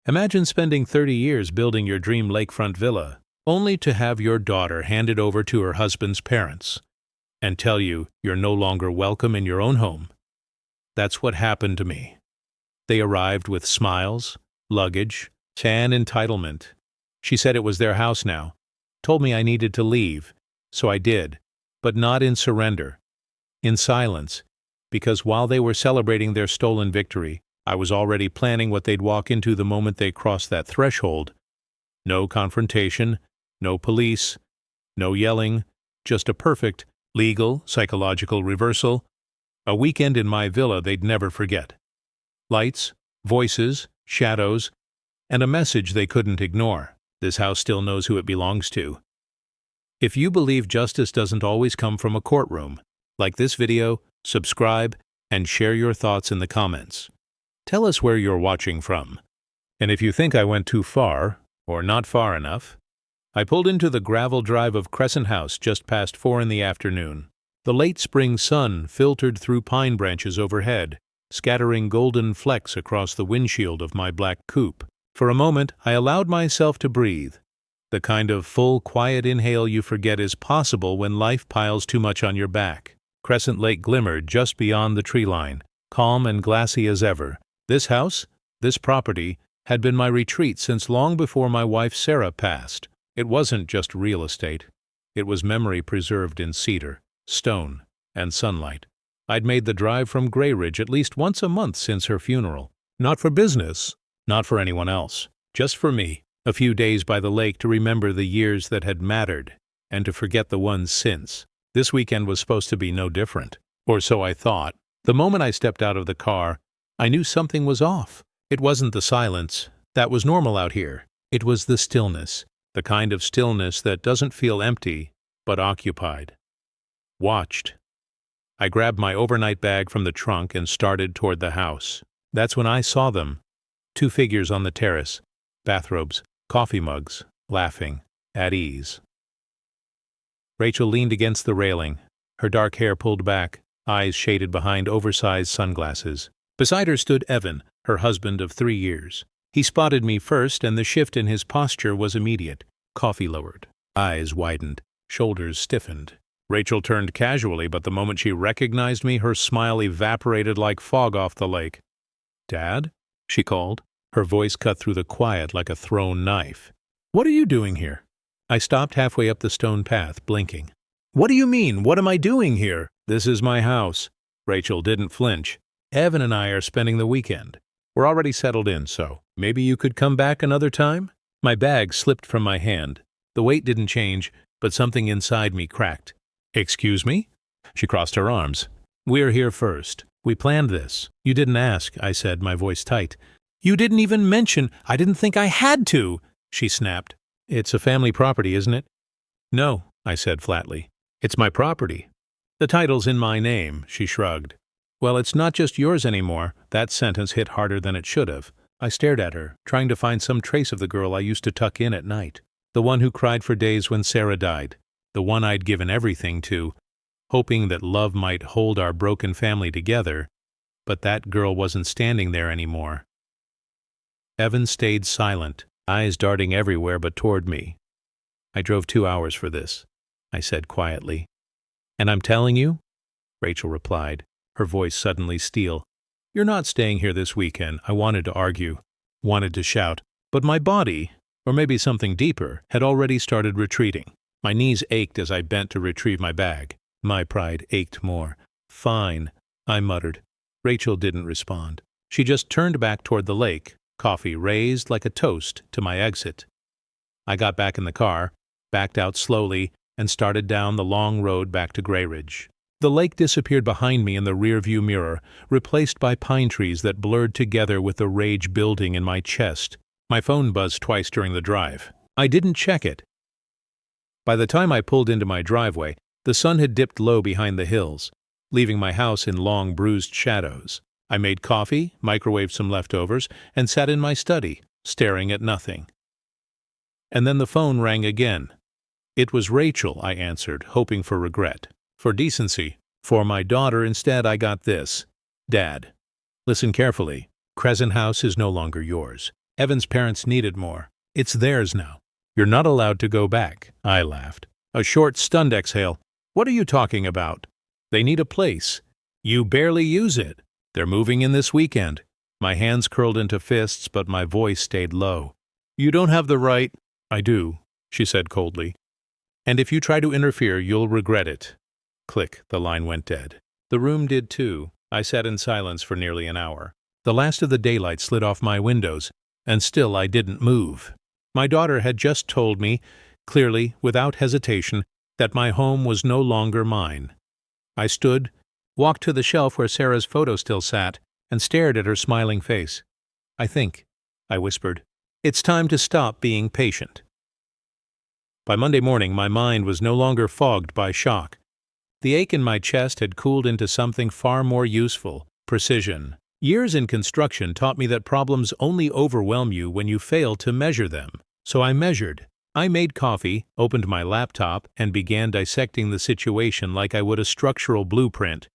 Imagine spending 30 years building your dream lakefront villa, only to have your daughter handed over to her husband's parents and tell you you're no longer welcome in your own home. That's what happened to me. They arrived with smiles, luggage, and entitlement. She said it was their house now, told me I needed to leave, so I did, but not in surrender, in silence, because while they were celebrating their stolen victory, I was already planning what they'd walk into the moment they crossed that threshold. No confrontation, no police, no yelling, just a perfect, legal, psychological reversal. A weekend in my villa they'd never forget. Lights, voices, shadows, and a message they couldn't ignore. This house still knows who it belongs to. If you believe justice doesn't always come from a courtroom, like this video, subscribe, and share your thoughts in the comments. Tell us where you're watching from. And if you think I went too far, or not far enough, I pulled into the gravel drive of Crescent House just past 4 in the afternoon. The late spring sun filtered through pine branches overhead, scattering golden flecks across the windshield of my black coupe. For a moment, I allowed myself to breathe, the kind of full, quiet inhale you forget is possible when life piles too much on your back. Crescent Lake glimmered just beyond the tree line, calm and glassy as ever. This house, this property, had been my retreat since long before my wife Sarah passed. It wasn't just real estate. It was memory preserved in cedar, stone, and sunlight. I'd made the drive from Grey Ridge at least once a month since her funeral. Not for business, not for anyone else, just for me. A few days by the lake to remember the years that had mattered, and to forget the ones since. This weekend was supposed to be no different. Or so I thought. The moment I stepped out of the car, I knew something was off. It wasn't the silence. That was normal out here. It was the stillness. The kind of stillness that doesn't feel empty, but occupied. Watched. I grabbed my overnight bag from the trunk and started toward the house. That's when I saw them. 2 figures on the terrace. Bathrobes, coffee mugs, laughing, at ease. Rachel leaned against the railing, her dark hair pulled back, eyes shaded behind oversized sunglasses. Beside her stood Evan, her husband of 3 years. He spotted me first, and the shift in his posture was immediate. Coffee lowered, eyes widened, shoulders stiffened. Rachel turned casually, but the moment she recognized me, her smile evaporated like fog off the lake. "Dad?" she called, her voice cut through the quiet like a thrown knife. "What are you doing here?" I stopped halfway up the stone path, blinking. "What do you mean? What am I doing here?" "This is my house." Rachel didn't flinch. "Evan and I are spending the weekend. We're already settled in, so maybe you could come back another time?" My bag slipped from my hand. The weight didn't change, but something inside me cracked. "Excuse me?" She crossed her arms. "We're here first. We planned this. You didn't ask," I said, my voice tight. "You didn't even mention. I didn't think I had to," she snapped. "It's a family property, isn't it?" "No," I said flatly. "It's my property. The title's in my name," she shrugged. "Well, it's not just yours anymore." That sentence hit harder than it should have. I stared at her, trying to find some trace of the girl I used to tuck in at night. The one who cried for days when Sarah died. The one I'd given everything to, hoping that love might hold our broken family together. But that girl wasn't standing there anymore. Evan stayed silent, eyes darting everywhere but toward me. "I drove 2 hours for this," I said quietly. "And I'm telling you," Rachel replied, her voice suddenly steel, "you're not staying here this weekend." I wanted to argue, wanted to shout, but my body, or maybe something deeper, had already started retreating. My knees ached as I bent to retrieve my bag. My pride ached more. "Fine," I muttered. Rachel didn't respond. She just turned back toward the lake, coffee raised like a toast to my exit. I got back in the car, backed out slowly, and started down the long road back to Grey Ridge. The lake disappeared behind me in the rearview mirror, replaced by pine trees that blurred together with the rage building in my chest. My phone buzzed twice during the drive. I didn't check it. By the time I pulled into my driveway, the sun had dipped low behind the hills, leaving my house in long, bruised shadows. I made coffee, microwaved some leftovers, and sat in my study, staring at nothing. And then the phone rang again. It was Rachel, I answered, hoping for regret. For decency. For my daughter, instead, I got this. "Dad, listen carefully. Crescent House is no longer yours. Evan's parents needed more. It's theirs now. You're not allowed to go back. I laughed. A short, stunned exhale. What are you talking about? They need a place. You barely use it. They're moving in this weekend. My hands curled into fists, but my voice stayed low. You don't have the right. I do, she said coldly. And if you try to interfere, you'll regret it. Click, the line went dead. The room did too. I sat in silence for nearly an hour. The last of the daylight slid off my windows, and still I didn't move. My daughter had just told me, clearly, without hesitation, that my home was no longer mine. I stood, walked to the shelf where Sarah's photo still sat, and stared at her smiling face. I whispered, it's time to stop being patient. By Monday morning, my mind was no longer fogged by shock. The ache in my chest had cooled into something far more useful: precision. Years in construction taught me that problems only overwhelm you when you fail to measure them. So I measured. I made coffee, opened my laptop, and began dissecting the situation like I would a structural blueprint.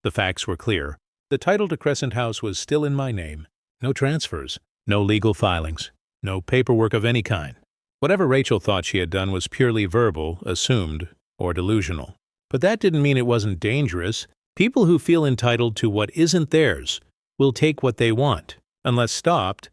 The facts were clear. The title to Crescent House was still in my name. No transfers, no legal filings, no paperwork of any kind. Whatever Rachel thought she had done was purely verbal, assumed, or delusional. But that didn't mean it wasn't dangerous. People who feel entitled to what isn't theirs will take what they want, unless stopped.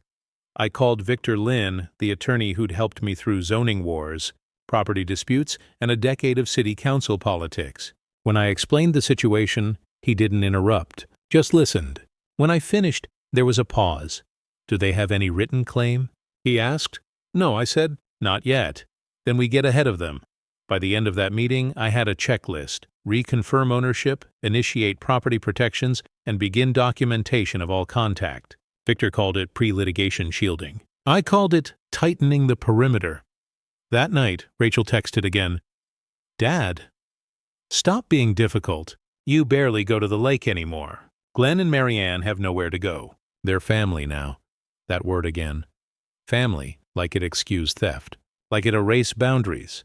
I called Victor Lynn, the attorney who'd helped me through zoning wars, property disputes, and a decade of city council politics. When I explained the situation, he didn't interrupt, just listened. When I finished, there was a pause. Do they have any written claim? He asked. No, I said, not yet. Then we get ahead of them. By the end of that meeting, I had a checklist: reconfirm ownership, initiate property protections, and begin documentation of all contact. Victor called it pre-litigation shielding. I called it tightening the perimeter. That night, Rachel texted again. Dad, stop being difficult. You barely go to the lake anymore. Glenn and Marianne have nowhere to go. They're family now. That word again. Family, like it excused theft, like it erased boundaries.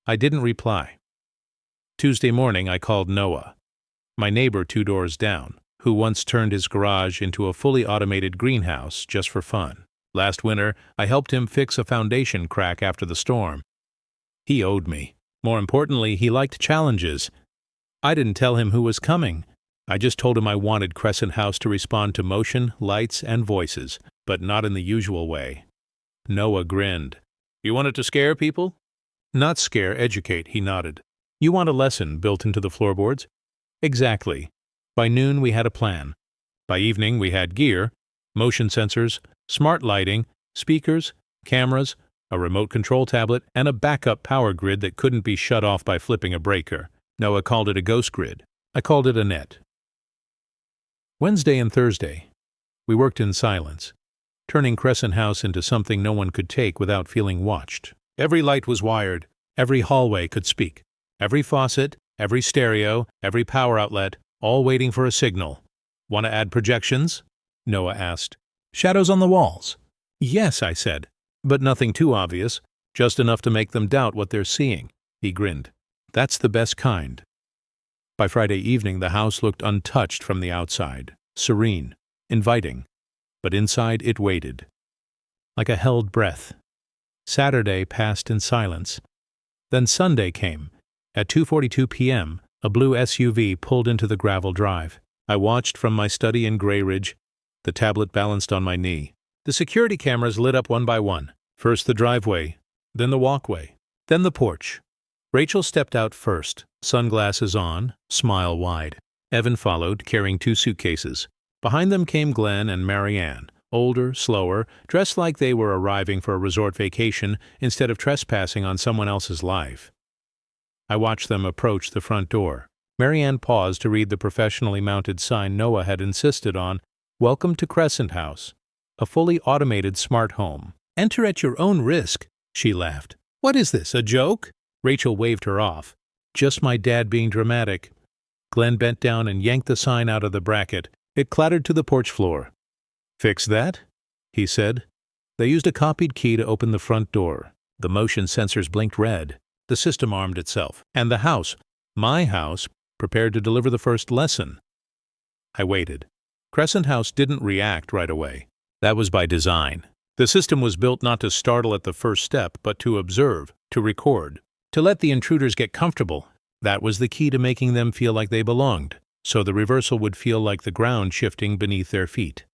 I didn't reply. Tuesday morning, I called Noah, my neighbor 2 doors down, who once turned his garage into a fully automated greenhouse just for fun. Last winter, I helped him fix a foundation crack after the storm. He owed me. More importantly, he liked challenges. I didn't tell him who was coming. I just told him I wanted Crescent House to respond to motion, lights, and voices, but not in the usual way. Noah grinned. You want it to scare people? Not scare, educate, he nodded. You want a lesson built into the floorboards? Exactly. By noon, we had a plan. By evening, we had gear, motion sensors, smart lighting, speakers, cameras, a remote control tablet, and a backup power grid that couldn't be shut off by flipping a breaker. Noah called it a ghost grid. I called it a net. Wednesday and Thursday, we worked in silence, turning Crescent House into something no one could take without feeling watched. Every light was wired. Every hallway could speak. Every faucet, every stereo, every power outlet, all waiting for a signal. Want to add projections? Noah asked. Shadows on the walls? Yes, I said, but nothing too obvious, just enough to make them doubt what they're seeing. He grinned. That's the best kind. By Friday evening, the house looked untouched from the outside, serene, inviting, but inside it waited, like a held breath. Saturday passed in silence. Then Sunday came. At 2:42 p.m., a blue SUV pulled into the gravel drive. I watched from my study in Grey Ridge, the tablet balanced on my knee. The security cameras lit up one by one. First the driveway, then the walkway, then the porch. Rachel stepped out first, sunglasses on, smile wide. Evan followed, carrying 2 suitcases. Behind them came Glenn and Marianne, older, slower, dressed like they were arriving for a resort vacation instead of trespassing on someone else's life. I watched them approach the front door. Marianne paused to read the professionally mounted sign Noah had insisted on. Welcome to Crescent House, a fully automated smart home. Enter at your own risk, she laughed. What is this, a joke? Rachel waved her off. Just my dad being dramatic. Glenn bent down and yanked the sign out of the bracket. It clattered to the porch floor. Fix that? He said. They used a copied key to open the front door. The motion sensors blinked red. The system armed itself. And the house, my house, prepared to deliver the first lesson. I waited. Crescent House didn't react right away. That was by design. The system was built not to startle at the first step, but to observe, to record, to let the intruders get comfortable. That was the key to making them feel like they belonged, so the reversal would feel like the ground shifting beneath their feet.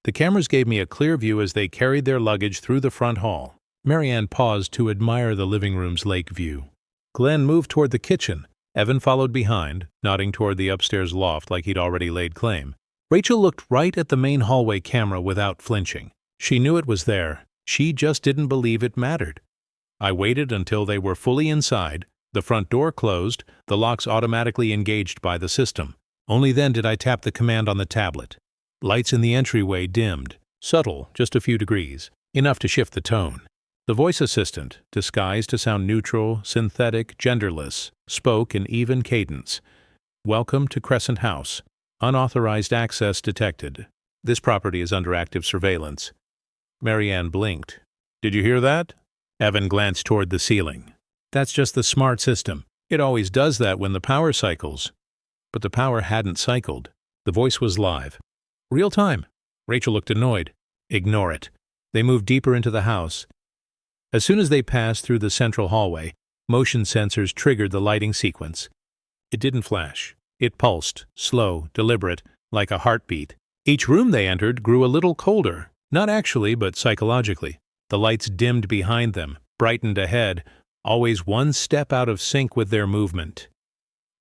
The cameras gave me a clear view as they carried their luggage through the front hall. Marianne paused to admire the living room's lake view. Glenn moved toward the kitchen. Evan followed behind, nodding toward the upstairs loft like he'd already laid claim. Rachel looked right at the main hallway camera without flinching. She knew it was there. She just didn't believe it mattered. I waited until they were fully inside, the front door closed, the locks automatically engaged by the system. Only then did I tap the command on the tablet. Lights in the entryway dimmed, subtle, just a few degrees, enough to shift the tone. The voice assistant, disguised to sound neutral, synthetic, genderless, spoke in even cadence. "Welcome to Crescent House. Unauthorized access detected. This property is under active surveillance." Marianne blinked. "Did you hear that?" Evan glanced toward the ceiling. "That's just the smart system. It always does that when the power cycles." But the power hadn't cycled. The voice was live. "Real time." Rachel looked annoyed. "Ignore it." They moved deeper into the house. As soon as they passed through the central hallway, motion sensors triggered the lighting sequence. It didn't flash. It pulsed, slow, deliberate, like a heartbeat. Each room they entered grew a little colder, not actually, but psychologically. The lights dimmed behind them, brightened ahead, always one step out of sync with their movement.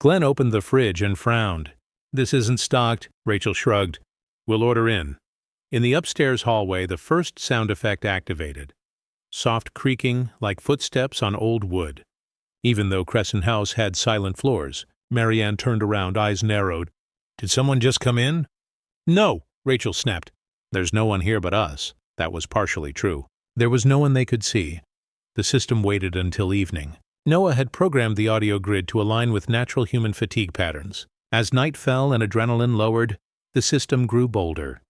Glenn opened the fridge and frowned. "This isn't stocked," Rachel shrugged. "We'll order in." In the upstairs hallway, the first sound effect activated. Soft creaking, like footsteps on old wood. Even though Crescent House had silent floors, Marianne turned around, eyes narrowed. "Did someone just come in?" "No," Rachel snapped. "There's no one here but us." That was partially true. There was no one they could see. The system waited until evening. Noah had programmed the audio grid to align with natural human fatigue patterns. As night fell and adrenaline lowered, the system grew bolder.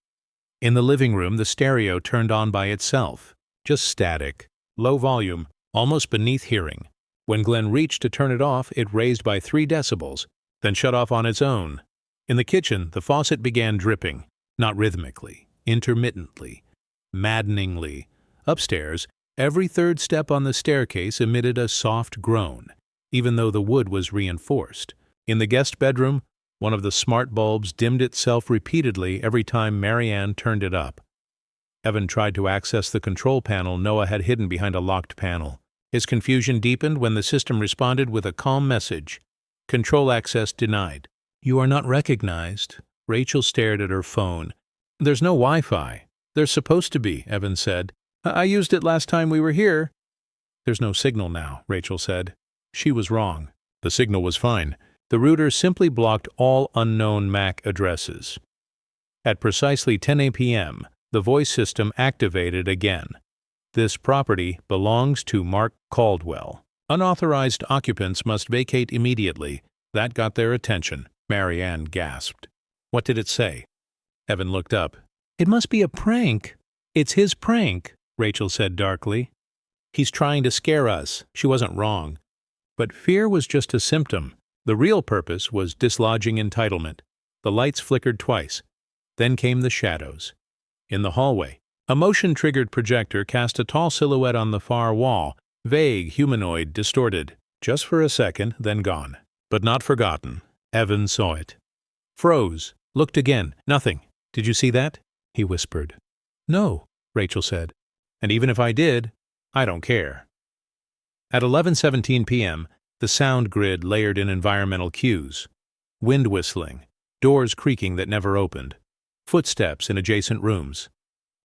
In the living room, the stereo turned on by itself. Just static, low volume, almost beneath hearing. When Glenn reached to turn it off, it raised by 3 decibels, then shut off on its own. In the kitchen, the faucet began dripping, not rhythmically, intermittently, maddeningly. Upstairs, every third step on the staircase emitted a soft groan, even though the wood was reinforced. In the guest bedroom, one of the smart bulbs dimmed itself repeatedly every time Marianne turned it up. Evan tried to access the control panel Noah had hidden behind a locked panel. His confusion deepened when the system responded with a calm message. "Control access denied." "You are not recognized." Rachel stared at her phone. "There's no Wi-Fi." "There's supposed to be," Evan said. I used it last time we were here." "There's no signal now," Rachel said. She was wrong. The signal was fine. The router simply blocked all unknown MAC addresses. At precisely 10 p.m., the voice system activated again. "This property belongs to Mark Caldwell. Unauthorized occupants must vacate immediately." That got their attention. Marianne gasped. "What did it say?" Evan looked up. "It must be a prank." "It's his prank," Rachel said darkly. "He's trying to scare us." She wasn't wrong. But fear was just a symptom. The real purpose was dislodging entitlement. The lights flickered twice. Then came the shadows. In the hallway, a motion-triggered projector cast a tall silhouette on the far wall, vague, humanoid, distorted. Just for a second, then gone. But not forgotten. Evan saw it. Froze. Looked again. Nothing. "Did you see that?" he whispered. "No," Rachel said. "And even if I did, I don't care." At 11:17 p.m., the sound grid layered in environmental cues. Wind whistling, doors creaking that never opened, footsteps in adjacent rooms.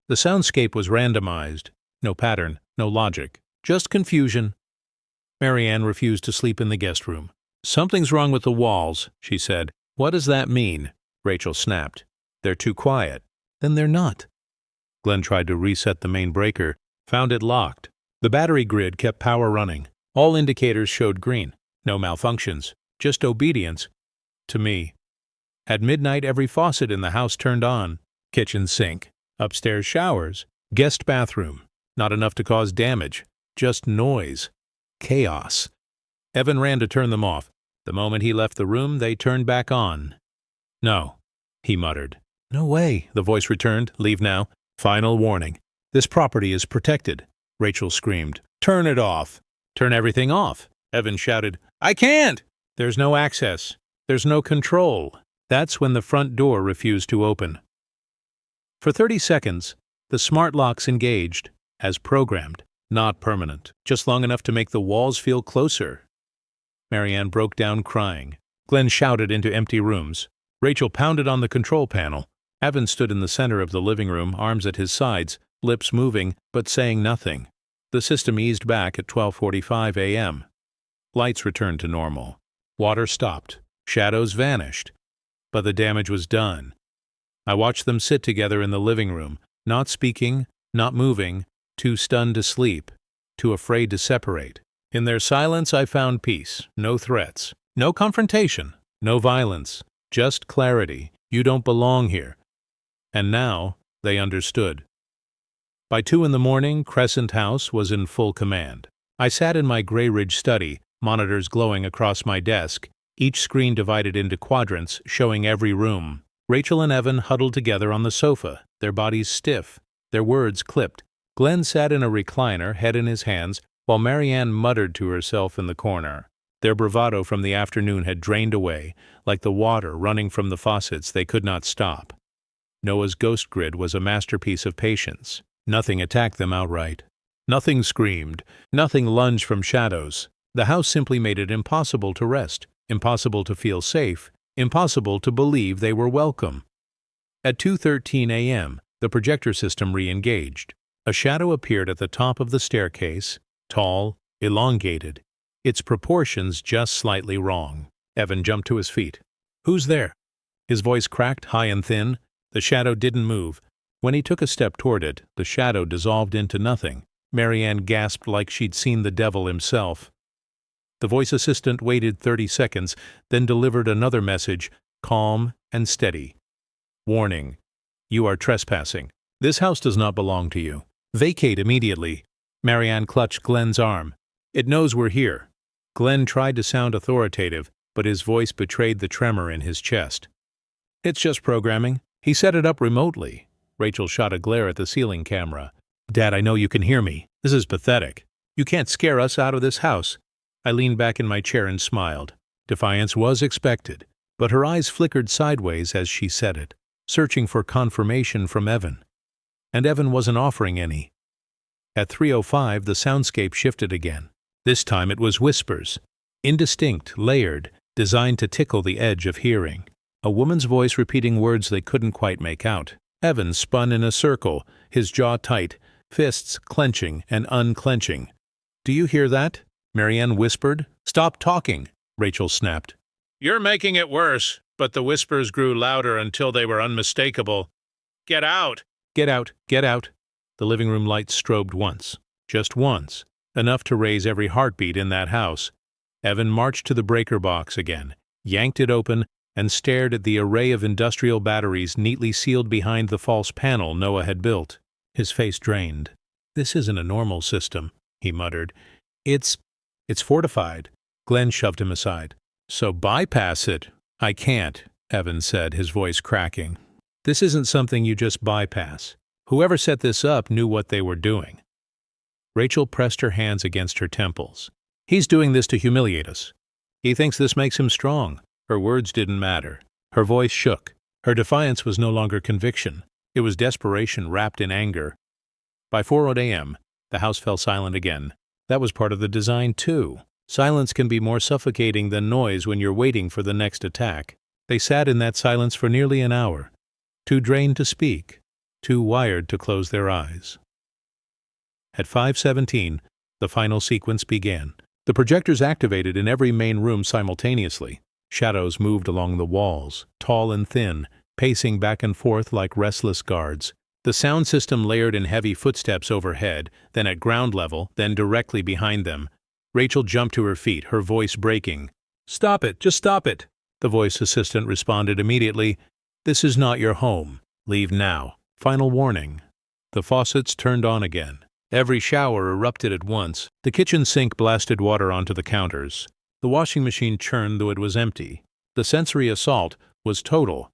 The soundscape was randomized. No pattern, no logic, just confusion. Marianne refused to sleep in the guest room. "Something's wrong with the walls," she said. "What does that mean?" Rachel snapped. "They're too quiet." "Then they're not." Glenn tried to reset the main breaker, found it locked. The battery grid kept power running. All indicators showed green. No malfunctions, just obedience. To me. At midnight, every faucet in the house turned on. Kitchen sink, upstairs showers, guest bathroom. Not enough to cause damage, just noise. Chaos. Evan ran to turn them off. The moment he left the room, they turned back on. "No," he muttered. "No way," the voice returned. "Leave now. Final warning. This property is protected, Rachel screamed. Turn it off. Turn everything off, Evan shouted. I can't! There's no access. There's no control. That's when the front door refused to open. For 30 seconds, the smart locks engaged, as programmed, not permanent, just long enough to make the walls feel closer. Marianne broke down crying. Glenn shouted into empty rooms. Rachel pounded on the control panel. Evan stood in the center of the living room, arms at his sides, lips moving, but saying nothing. The system eased back at 12:45 a.m. Lights returned to normal. Water stopped. Shadows vanished. But the damage was done. I watched them sit together in the living room, not speaking, not moving, too stunned to sleep, too afraid to separate. In their silence I found peace, no threats, no confrontation, no violence, just clarity. You don't belong here. And now they understood. By 2 in the morning, Crescent House was in full command. I sat in my Grey Ridge study, monitors glowing across my desk, each screen divided into quadrants showing every room. Rachel and Evan huddled together on the sofa, their bodies stiff, their words clipped. Glenn sat in a recliner, head in his hands, while Marianne muttered to herself in the corner. Their bravado from the afternoon had drained away, like the water running from the faucets they could not stop. Noah's ghost grid was a masterpiece of patience. Nothing attacked them outright. Nothing screamed. Nothing lunged from shadows. The house simply made it impossible to rest, impossible to feel safe, impossible to believe they were welcome. At 2:13 a.m., the projector system re-engaged. A shadow appeared at the top of the staircase, tall, elongated, its proportions just slightly wrong. Evan jumped to his feet. Who's there? His voice cracked high and thin. The shadow didn't move. When he took a step toward it, the shadow dissolved into nothing. Marianne gasped like she'd seen the devil himself. The voice assistant waited 30 seconds, then delivered another message, calm and steady. Warning. You are trespassing. This house does not belong to you. Vacate immediately. Marianne clutched Glenn's arm. It knows we're here. Glenn tried to sound authoritative, but his voice betrayed the tremor in his chest. It's just programming. He set it up remotely. Rachel shot a glare at the ceiling camera. Dad, I know you can hear me. This is pathetic. You can't scare us out of this house. I leaned back in my chair and smiled. Defiance was expected, but her eyes flickered sideways as she said it, searching for confirmation from Evan. And Evan wasn't offering any. At 3:05, the soundscape shifted again. This time it was whispers, indistinct, layered, designed to tickle the edge of hearing. A woman's voice repeating words they couldn't quite make out. Evan spun in a circle, his jaw tight, fists clenching and unclenching. Do you hear that? Marianne whispered. Stop talking, Rachel snapped. You're making it worse, but the whispers grew louder until they were unmistakable. Get out! Get out! Get out! The living room lights strobed once. Just once. Enough to raise every heartbeat in that house. Evan marched to the breaker box again, yanked it open, and stared at the array of industrial batteries neatly sealed behind the false panel Noah had built. His face drained. This isn't a normal system, he muttered. It's fortified. Glenn shoved him aside. So bypass it. I can't, Evan said, his voice cracking. This isn't something you just bypass. Whoever set this up knew what they were doing. Rachel pressed her hands against her temples. He's doing this to humiliate us. He thinks this makes him strong. Her words didn't matter. Her voice shook. Her defiance was no longer conviction. It was desperation wrapped in anger. By 4:00 a.m., the house fell silent again. That was part of the design, too. Silence can be more suffocating than noise when you're waiting for the next attack. They sat in that silence for nearly an hour, too drained to speak, too wired to close their eyes. At 5:17, the final sequence began. The projectors activated in every main room simultaneously. Shadows moved along the walls, tall and thin, pacing back and forth like restless guards. The sound system layered in heavy footsteps overhead, then at ground level, then directly behind them. Rachel jumped to her feet, her voice breaking. Stop it! Just stop it! The voice assistant responded immediately. This is not your home. Leave now. Final warning. The faucets turned on again. Every shower erupted at once. The kitchen sink blasted water onto the counters. The washing machine churned, though it was empty. The sensory assault was total.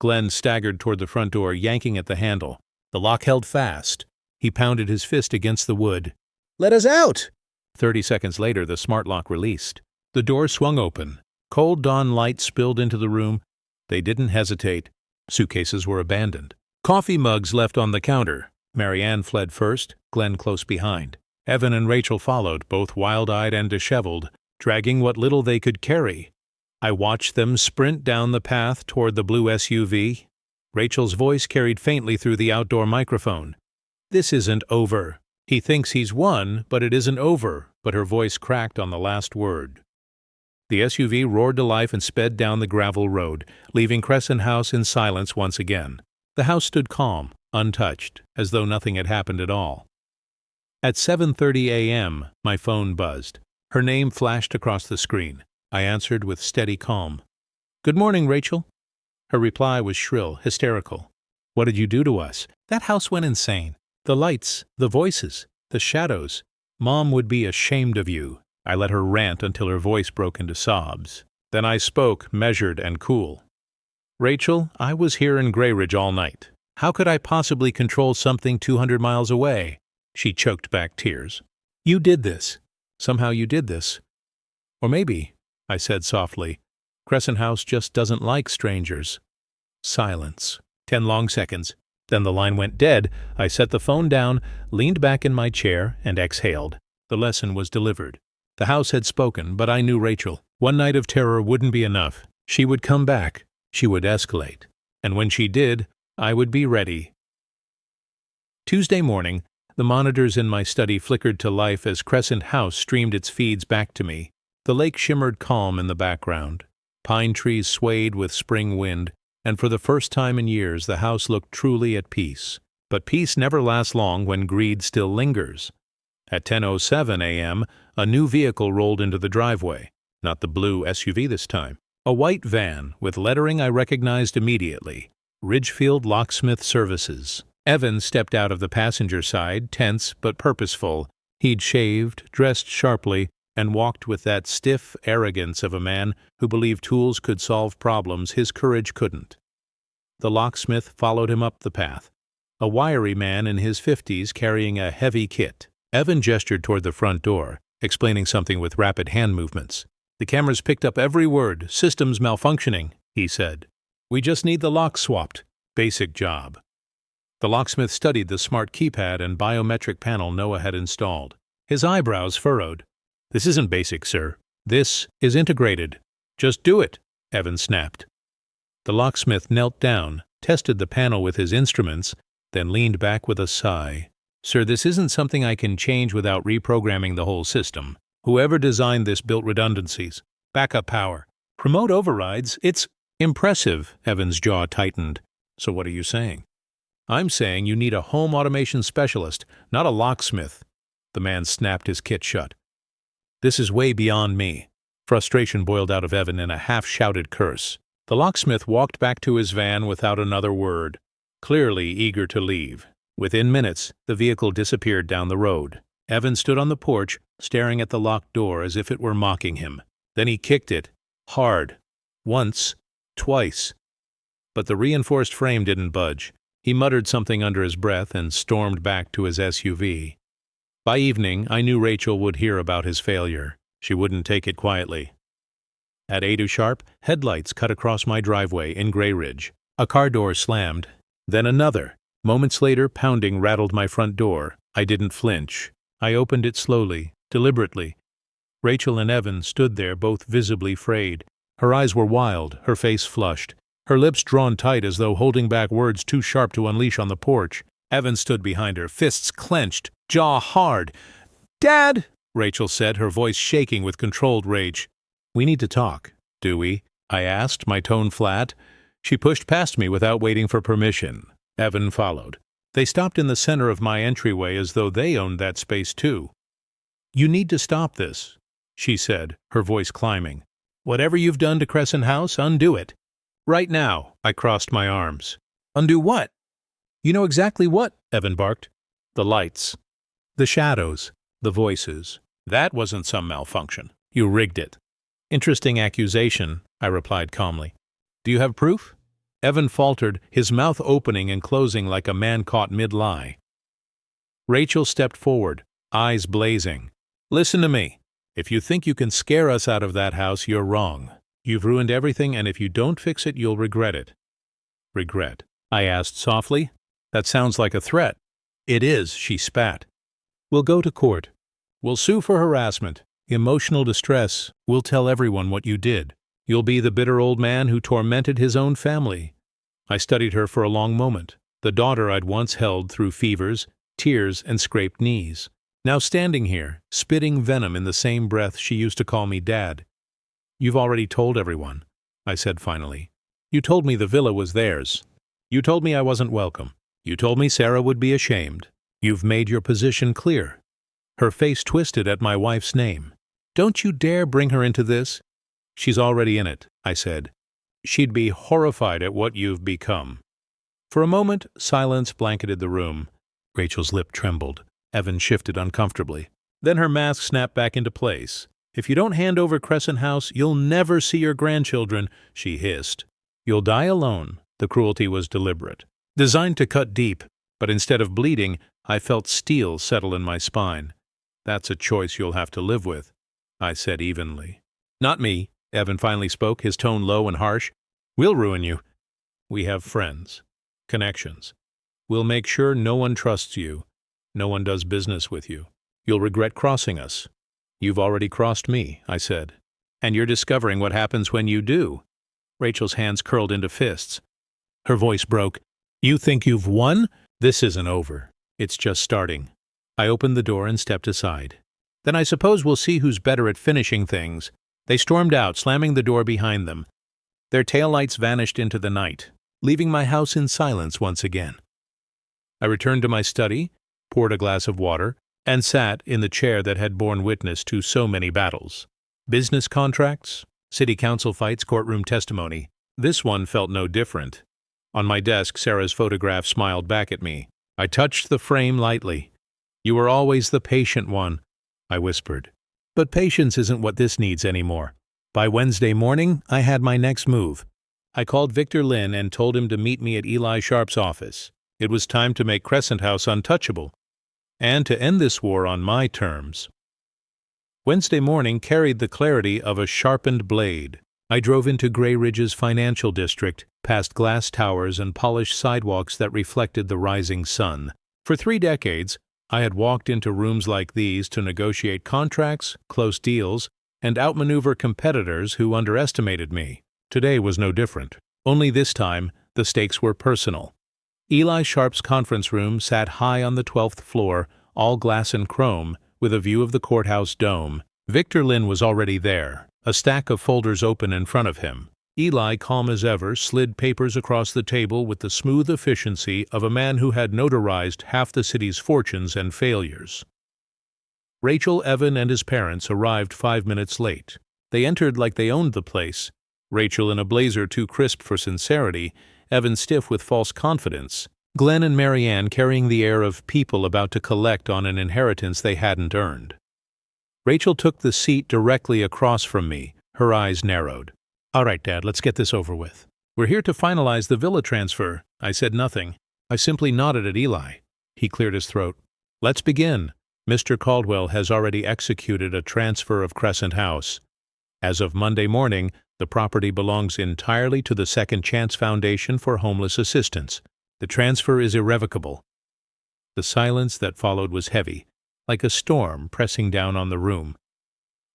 Glenn staggered toward the front door, yanking at the handle. The lock held fast. He pounded his fist against the wood. "Let us out!" 30 seconds later, the smart lock released. The door swung open. Cold dawn light spilled into the room. They didn't hesitate. Suitcases were abandoned. Coffee mugs left on the counter. Marianne fled first, Glenn close behind. Evan and Rachel followed, both wild-eyed and disheveled, dragging what little they could carry. I watched them sprint down the path toward the blue SUV. Rachel's voice carried faintly through the outdoor microphone. "This isn't over. He thinks he's won, but it isn't over," but her voice cracked on the last word. The SUV roared to life and sped down the gravel road, leaving Crescent House in silence once again. The house stood calm, untouched, as though nothing had happened at all. At 7:30 a.m., my phone buzzed. Her name flashed across the screen. I answered with steady calm. "Good morning, Rachel." Her reply was shrill, hysterical. "What did you do to us? That house went insane. The lights, the voices, the shadows. Mom would be ashamed of you." I let her rant until her voice broke into sobs. Then I spoke, measured and cool. "Rachel, I was here in Grey Ridge all night. How could I possibly control something 200 miles away?" She choked back tears. "You did this. Somehow you did this. Or maybe," I said softly, "Crescent House just doesn't like strangers." Silence. 10 long seconds. Then the line went dead. I set the phone down, leaned back in my chair, and exhaled. The lesson was delivered. The house had spoken, but I knew Rachel. One night of terror wouldn't be enough. She would come back. She would escalate. And when she did, I would be ready. Tuesday morning, the monitors in my study flickered to life as Crescent House streamed its feeds back to me. The lake shimmered calm in the background. Pine trees swayed with spring wind, and for the first time in years the house looked truly at peace. But peace never lasts long when greed still lingers. At 10:07 a.m., a new vehicle rolled into the driveway. Not the blue SUV this time. A white van with lettering I recognized immediately. Ridgefield Locksmith Services. Evan stepped out of the passenger side, tense but purposeful. He'd shaved, dressed sharply, and walked with that stiff arrogance of a man who believed tools could solve problems his courage couldn't. The locksmith followed him up the path. A wiry man in his 50s carrying a heavy kit. Evan gestured toward the front door, explaining something with rapid hand movements. "The cameras picked up every word. Systems malfunctioning," he said. "We just need the lock swapped. Basic job." The locksmith studied the smart keypad and biometric panel Noah had installed. His eyebrows furrowed. "This isn't basic, sir. This is integrated." "Just do it," Evan snapped. The locksmith knelt down, tested the panel with his instruments, then leaned back with a sigh. "Sir, this isn't something I can change without reprogramming the whole system. Whoever designed this built redundancies, backup power, remote overrides. It's impressive." Evan's jaw tightened. "So what are you saying?" "I'm saying you need a home automation specialist, not a locksmith." The man snapped his kit shut. "This is way beyond me." Frustration boiled out of Evan in a half-shouted curse. The locksmith walked back to his van without another word, clearly eager to leave. Within minutes, the vehicle disappeared down the road. Evan stood on the porch, staring at the locked door as if it were mocking him. Then he kicked it, hard. Once, twice. But the reinforced frame didn't budge. He muttered something under his breath and stormed back to his SUV. By evening, I knew Rachel would hear about his failure. She wouldn't take it quietly. At 8 sharp, headlights cut across my driveway in Grey Ridge. A car door slammed. Then another. Moments later, pounding rattled my front door. I didn't flinch. I opened it slowly, deliberately. Rachel and Evan stood there, both visibly frayed. Her eyes were wild, her face flushed, her lips drawn tight as though holding back words too sharp to unleash on the porch. Evan stood behind her, fists clenched, jaw hard. "Dad!" Rachel said, her voice shaking with controlled rage. "We need to talk, do we?" I asked, my tone flat. She pushed past me without waiting for permission. Evan followed. They stopped in the center of my entryway as though they owned that space too. "You need to stop this," she said, her voice climbing. "Whatever you've done to Crescent House, undo it. Right now." I crossed my arms. "Undo what?" "You know exactly what," Evan barked. "The lights. The shadows. The voices. That wasn't some malfunction. You rigged it." "Interesting accusation," I replied calmly. "Do you have proof?" Evan faltered, his mouth opening and closing like a man caught mid-lie. Rachel stepped forward, eyes blazing. "Listen to me. If you think you can scare us out of that house, you're wrong. You've ruined everything, and if you don't fix it, you'll regret it." "Regret?" I asked softly. "That sounds like a threat." "It is," she spat. "We'll go to court. We'll sue for harassment, emotional distress. We'll tell everyone what you did. You'll be the bitter old man who tormented his own family." I studied her for a long moment, the daughter I'd once held through fevers, tears, and scraped knees. Now standing here, spitting venom in the same breath she used to call me Dad. "You've already told everyone," I said finally. "You told me the villa was theirs. You told me I wasn't welcome. You told me Sarah would be ashamed. You've made your position clear." Her face twisted at my wife's name. "Don't you dare bring her into this." "She's already in it," I said. "She'd be horrified at what you've become." For a moment, silence blanketed the room. Rachel's lip trembled. Evan shifted uncomfortably. Then her mask snapped back into place. "If you don't hand over Crescent House, you'll never see your grandchildren," she hissed. "You'll die alone." The cruelty was deliberate, designed to cut deep, but instead of bleeding, I felt steel settle in my spine. "That's a choice you'll have to live with," I said evenly. "Not me," Evan finally spoke, his tone low and harsh. "We'll ruin you. We have friends, connections. We'll make sure no one trusts you. No one does business with you. You'll regret crossing us." "You've already crossed me," I said. "And you're discovering what happens when you do." Rachel's hands curled into fists. Her voice broke. "You think you've won? This isn't over. It's just starting." I opened the door and stepped aside. "Then I suppose we'll see who's better at finishing things." They stormed out, slamming the door behind them. Their taillights vanished into the night, leaving my house in silence once again. I returned to my study, poured a glass of water, and sat in the chair that had borne witness to so many battles. Business contracts, city council fights, courtroom testimony. This one felt no different. On my desk, Sarah's photograph smiled back at me. I touched the frame lightly. "You were always the patient one," I whispered. "But patience isn't what this needs anymore." By Wednesday morning, I had my next move. I called Victor Lynn and told him to meet me at Eli Sharp's office. It was time to make Crescent House untouchable, and to end this war on my terms. Wednesday morning carried the clarity of a sharpened blade. I drove into Gray Ridge's financial district, past glass towers and polished sidewalks that reflected the rising sun. For 3 decades, I had walked into rooms like these to negotiate contracts, close deals, and outmaneuver competitors who underestimated me. Today was no different. Only this time, the stakes were personal. Eli Sharp's conference room sat high on the 12th floor, all glass and chrome, with a view of the courthouse dome. Victor Lynn was already there, a stack of folders open in front of him. Eli, calm as ever, slid papers across the table with the smooth efficiency of a man who had notarized half the city's fortunes and failures. Rachel, Evan, and his parents arrived 5 minutes late. They entered like they owned the place. Rachel in a blazer too crisp for sincerity, Evan stiff with false confidence, Glenn and Marianne carrying the air of people about to collect on an inheritance they hadn't earned. Rachel took the seat directly across from me, her eyes narrowed. "All right, Dad, let's get this over with. We're here to finalize the villa transfer." I said nothing. I simply nodded at Eli. He cleared his throat. "Let's begin. Mr. Caldwell has already executed a transfer of Crescent House. As of Monday morning, the property belongs entirely to the Second Chance Foundation for Homeless Assistance. The transfer is irrevocable." The silence that followed was heavy, like a storm pressing down on the room.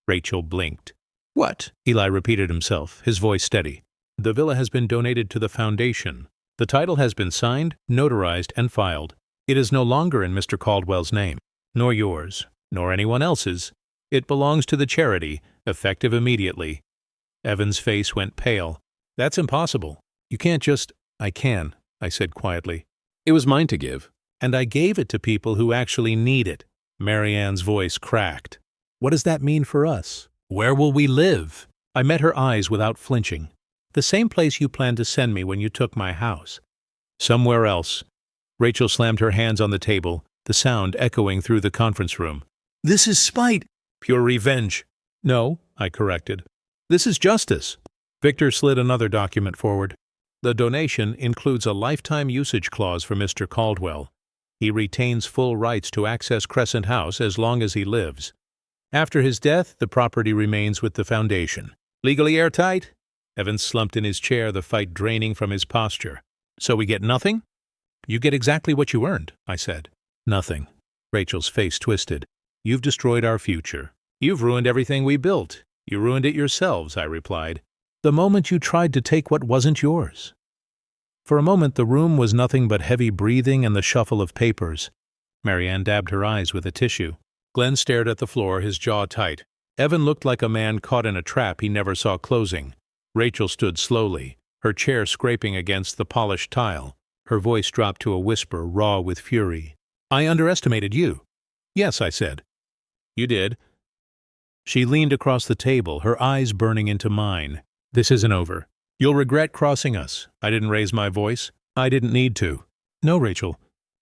Rachel blinked. "What?" Eli repeated himself, his voice steady. "The villa has been donated to the foundation. The title has been signed, notarized, and filed. It is no longer in Mr. Caldwell's name, nor yours, nor anyone else's. It belongs to the charity, effective immediately." Evan's face went pale. "That's impossible. You can't just—" "I can," I said quietly. "It was mine to give, and I gave it to people who actually need it." Marianne's voice cracked. "What does that mean for us? Where will we live?" I met her eyes without flinching. "The same place you planned to send me when you took my house." "Somewhere else." Rachel slammed her hands on the table, the sound echoing through the conference room. "This is spite. Pure revenge." "No," I corrected. "This is justice." Victor slid another document forward. "The donation includes a lifetime usage clause for Mr. Caldwell. He retains full rights to access Crescent House as long as he lives. After his death, the property remains with the foundation. Legally airtight? Evan slumped in his chair, the fight draining from his posture. So we get nothing? You get exactly what you earned, I said. Nothing. Rachel's face twisted. You've destroyed our future. You've ruined everything we built. You ruined it yourselves, I replied. The moment you tried to take what wasn't yours. For a moment the room was nothing but heavy breathing and the shuffle of papers. Marianne dabbed her eyes with a tissue. Glenn stared at the floor, his jaw tight. Evan looked like a man caught in a trap he never saw closing. Rachel stood slowly, her chair scraping against the polished tile. Her voice dropped to a whisper, raw with fury. I underestimated you. Yes, I said. You did. She leaned across the table, her eyes burning into mine. This isn't over. You'll regret crossing us. I didn't raise my voice. I didn't need to. No, Rachel.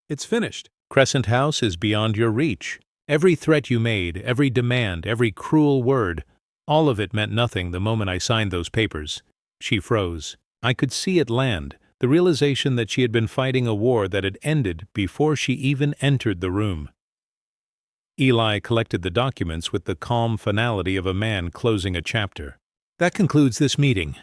It's finished. Crescent House is beyond your reach. Every threat you made, every demand, every cruel word, all of it meant nothing the moment I signed those papers. She froze. I could see it land, the realization that she had been fighting a war that had ended before she even entered the room. Eli collected the documents with the calm finality of a man closing a chapter. That concludes this meeting.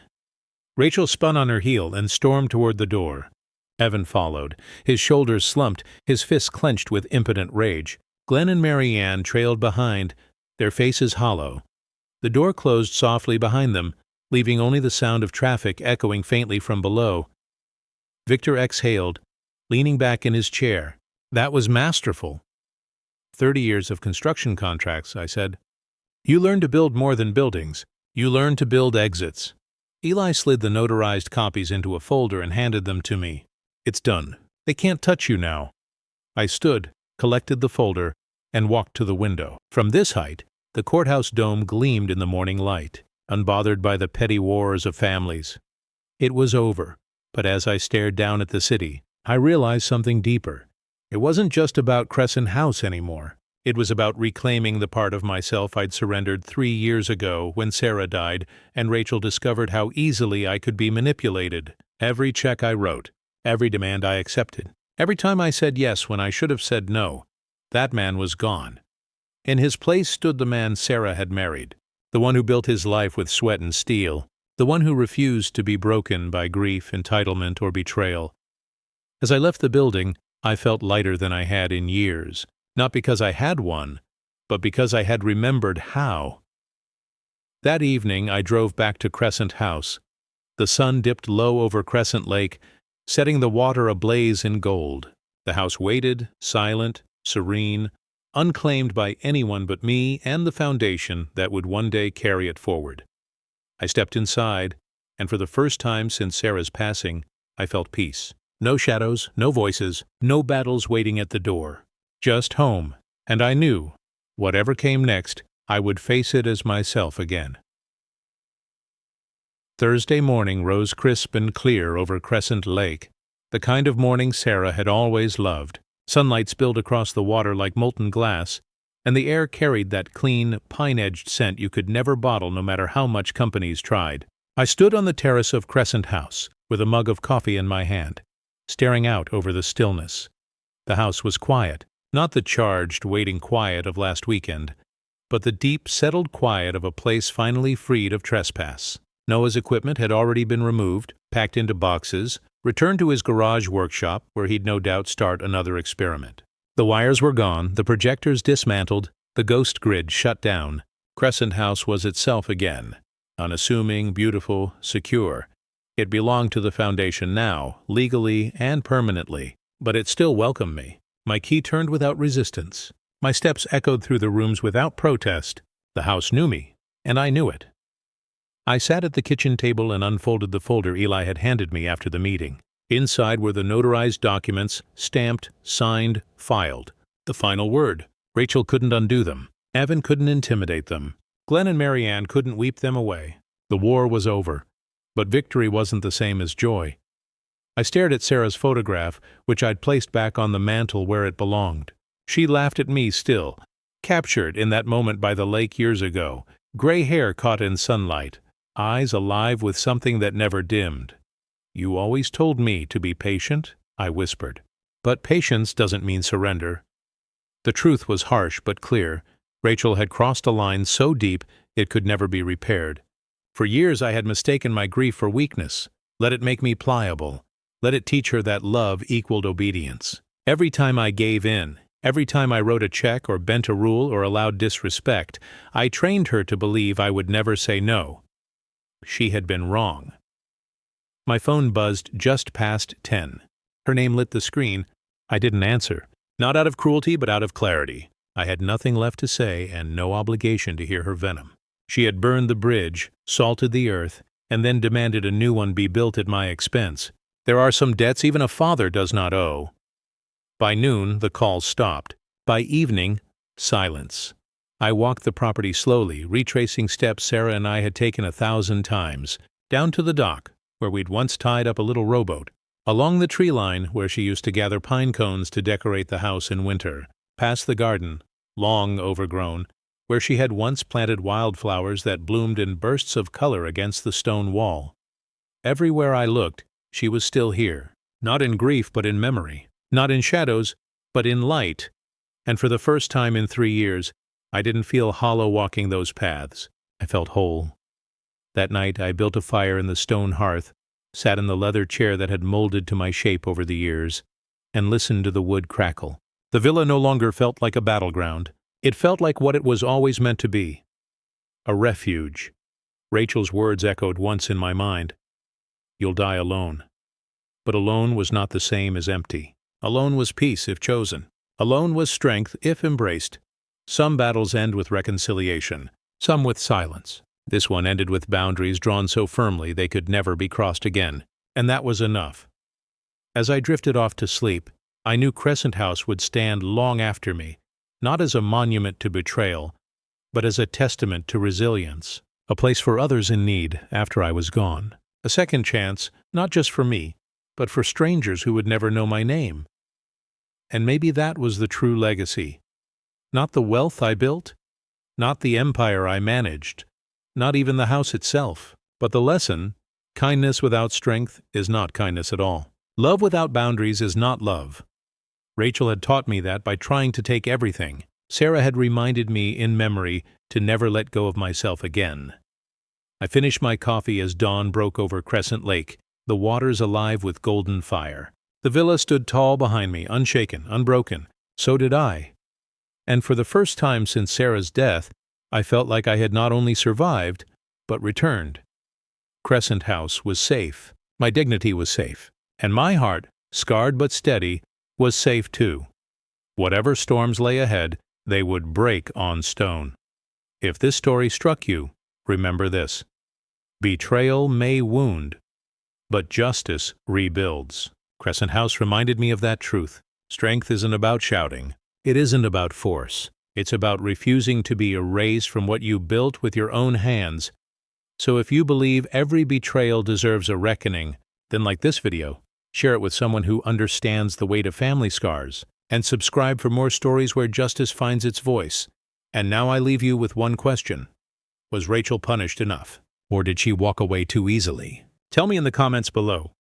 Rachel spun on her heel and stormed toward the door. Evan followed, his shoulders slumped, his fists clenched with impotent rage. Glenn and Marianne trailed behind, their faces hollow. The door closed softly behind them, leaving only the sound of traffic echoing faintly from below. Victor exhaled, leaning back in his chair. That was masterful. 30 years of construction contracts, I said. You learn to build more than buildings. You learn to build exits. Eli slid the notarized copies into a folder and handed them to me. It's done. They can't touch you now. I stood, collected the folder, and walked to the window. From this height, the courthouse dome gleamed in the morning light, unbothered by the petty wars of families. It was over, but as I stared down at the city, I realized something deeper. It wasn't just about Crescent House anymore. It was about reclaiming the part of myself I'd surrendered 3 years ago when Sarah died and Rachel discovered how easily I could be manipulated. Every check I wrote, every demand I accepted, every time I said yes when I should have said no, that man was gone. In his place stood the man Sarah had married, the one who built his life with sweat and steel, the one who refused to be broken by grief, entitlement, or betrayal. As I left the building, I felt lighter than I had in years. Not because I had one, but because I had remembered how. That evening I drove back to Crescent House. The sun dipped low over Crescent Lake, setting the water ablaze in gold. The house waited, silent, serene, unclaimed by anyone but me and the foundation that would one day carry it forward. I stepped inside, and for the first time since Sarah's passing, I felt peace. No shadows, no voices, no battles waiting at the door. Just home, and I knew, whatever came next, I would face it as myself again. Thursday morning rose crisp and clear over Crescent Lake, the kind of morning Sarah had always loved. Sunlight spilled across the water like molten glass, and the air carried that clean, pine-edged scent you could never bottle no matter how much companies tried. I stood on the terrace of Crescent House, with a mug of coffee in my hand, staring out over the stillness. The house was quiet. Not the charged, waiting quiet of last weekend, but the deep, settled quiet of a place finally freed of trespass. Noah's equipment had already been removed, packed into boxes, returned to his garage workshop where he'd no doubt start another experiment. The wires were gone, the projectors dismantled, the ghost grid shut down. Crescent House was itself again, unassuming, beautiful, secure. It belonged to the foundation now, legally and permanently, but it still welcomed me. My key turned without resistance. My steps echoed through the rooms without protest. The house knew me, and I knew it. I sat at the kitchen table and unfolded the folder Eli had handed me after the meeting. Inside were the notarized documents, stamped, signed, filed. The final word. Rachel couldn't undo them. Evan couldn't intimidate them. Glenn and Marianne couldn't weep them away. The war was over. But victory wasn't the same as joy. I stared at Sarah's photograph, which I'd placed back on the mantel where it belonged. She laughed at me still, captured in that moment by the lake years ago, gray hair caught in sunlight, eyes alive with something that never dimmed. You always told me to be patient, I whispered. But patience doesn't mean surrender. The truth was harsh but clear. Rachel had crossed a line so deep it could never be repaired. For years I had mistaken my grief for weakness. Let it make me pliable. Let it teach her that love equaled obedience. Every time I gave in, every time I wrote a check or bent a rule or allowed disrespect, I trained her to believe I would never say no. She had been wrong. My phone buzzed just past 10. Her name lit the screen. I didn't answer. Not out of cruelty, but out of clarity. I had nothing left to say and no obligation to hear her venom. She had burned the bridge, salted the earth, and then demanded a new one be built at my expense. There are some debts even a father does not owe. By noon, the calls stopped. By evening, silence. I walked the property slowly, retracing steps Sarah and I had taken 1,000 times, down to the dock, where we'd once tied up a little rowboat, along the tree line where she used to gather pine cones to decorate the house in winter, past the garden, long overgrown, where she had once planted wildflowers that bloomed in bursts of color against the stone wall. Everywhere I looked, she was still here, not in grief but in memory, not in shadows but in light, and for the first time in 3 years, I didn't feel hollow walking those paths. I felt whole. That night I built a fire in the stone hearth, sat in the leather chair that had molded to my shape over the years, and listened to the wood crackle. The villa no longer felt like a battleground. It felt like what it was always meant to be. A refuge. Rachel's words echoed once in my mind. You'll die alone. But alone was not the same as empty. Alone was peace if chosen. Alone was strength if embraced. Some battles end with reconciliation, some with silence. This one ended with boundaries drawn so firmly they could never be crossed again, and that was enough. As I drifted off to sleep, I knew Crescent House would stand long after me, not as a monument to betrayal, but as a testament to resilience, a place for others in need after I was gone, a second chance, not just for me, but for strangers who would never know my name. And maybe that was the true legacy. Not the wealth I built, not the empire I managed, not even the house itself, but the lesson: kindness without strength is not kindness at all. Love without boundaries is not love. Rachel had taught me that by trying to take everything. Sarah had reminded me in memory to never let go of myself again. I finished my coffee as dawn broke over Crescent Lake, the waters alive with golden fire. The villa stood tall behind me, unshaken, unbroken. So did I. And for the first time since Sarah's death, I felt like I had not only survived, but returned. Crescent House was safe. My dignity was safe. And my heart, scarred but steady, was safe too. Whatever storms lay ahead, they would break on stone. If this story struck you, remember this: betrayal may wound, but justice rebuilds. Crescent House reminded me of that truth. Strength isn't about shouting. It isn't about force. It's about refusing to be erased from what you built with your own hands. So if you believe every betrayal deserves a reckoning, then like this video, share it with someone who understands the weight of family scars, and subscribe for more stories where justice finds its voice. And now I leave you with one question. Was Rachel punished enough? Or did she walk away too easily? Tell me in the comments below.